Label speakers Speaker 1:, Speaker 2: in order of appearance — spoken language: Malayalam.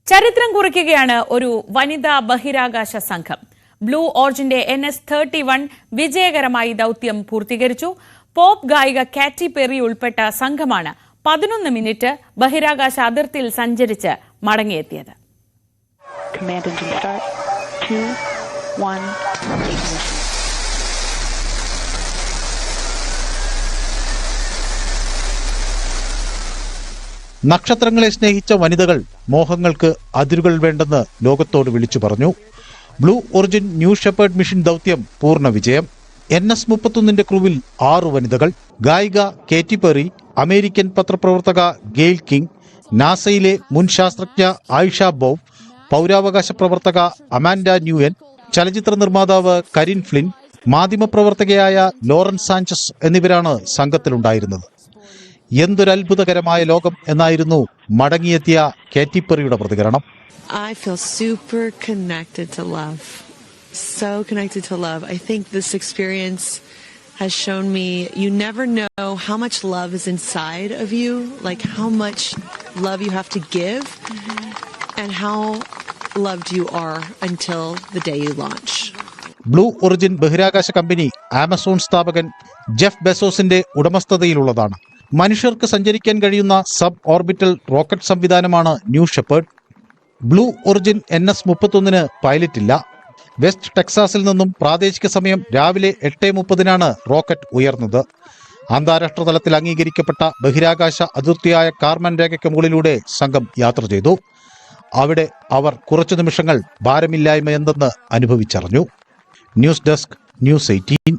Speaker 1: ചരിത്രം കുറിക്കുകയാണ് ഒരു വനിതാ ബഹിരാകാശ സംഘം. ബ്ലൂ ഓറിജിന്റെ NS-31 വിജയകരമായി ദൌത്യം പൂർത്തീകരിച്ചു. പോപ്പ് ഗായിക കാറ്റി പെറി ഉൾപ്പെട്ട സംഘമാണ് 11 മിനിറ്റ് ബഹിരാകാശ അതിർത്തിയിൽ സഞ്ചരിച്ച് മടങ്ങിയെത്തിയത്.
Speaker 2: നക്ഷത്രങ്ങളെ സ്നേഹിച്ച വനിതകൾ മോഹങ്ങൾക്ക് അതിരുകൾ വേണ്ടെന്ന് ലോകത്തോട് വിളിച്ചു പറഞ്ഞു. Blue origin new shepherd mission ദൌത്യം പൂർണ്ണ വിജയം. NS-31 ക്രൂവിൽ 6 വനിതകൾ. ഗായിക കാറ്റി പെറി, അമേരിക്കൻ പത്രപ്രവർത്തക ഗെയിൽ കിങ്, നാസയിലെ മുൻ ശാസ്ത്രജ്ഞ ആയിഷ ബോബ്, പൗരാവകാശ പ്രവർത്തക അമാൻഡ ന്യൂയൻ, ചലച്ചിത്ര നിർമ്മാതാവ് കരിൻ ഫ്ലിൻ, മാധ്യമപ്രവർത്തകയായ ലോറൻസ് സാഞ്ചസ് എന്നിവരാണ് സംഘത്തിലുണ്ടായിരുന്നത്. എന്തൊരത്ഭുതകരമായ ലോകം എന്നായിരുന്നു മടങ്ങിയെത്തിയ കാറ്റി പെറിയുടെ പ്രതികരണം.
Speaker 3: I feel super connected to love. So connected to love. I think this experience has shown me you never know how much love is inside of you, like how much love you have to give and how loved you are until the day you launch.
Speaker 2: Blue origin ബഹിരാകാശ കമ്പനി ആമസോൺ സ്ഥാപകൻ ജെഫ് ബെസോസിന്റെ ഉടമസ്ഥതയിലുള്ളതാണ്. മനുഷ്യർക്ക് സഞ്ചരിക്കാൻ കഴിയുന്ന സബ് ഓർബിറ്റൽ റോക്കറ്റ് സംവിധാനമാണ് new shepherd. Blue origin NS-31 pilot ഇല്ല. വെസ്റ്റ് ടെക്സാസിൽ നിന്നും പ്രാദേശിക സമയം രാവിലെ 8:30 റോക്കറ്റ് ഉയർന്നത്. അന്താരാഷ്ട്ര തലത്തിൽ അംഗീകരിക്കപ്പെട്ട ബഹിരാകാശ അതിർത്തിയായ കാർമൻ രേഖയ്ക്ക് മുകളിലൂടെ സംഘം യാത്ര ചെയ്തു. അവിടെ അവർ കുറച്ചു നിമിഷങ്ങൾ ഭാരമില്ലായ്മ എന്തെന്ന് അനുഭവിച്ചറിഞ്ഞു. News desk, News 18.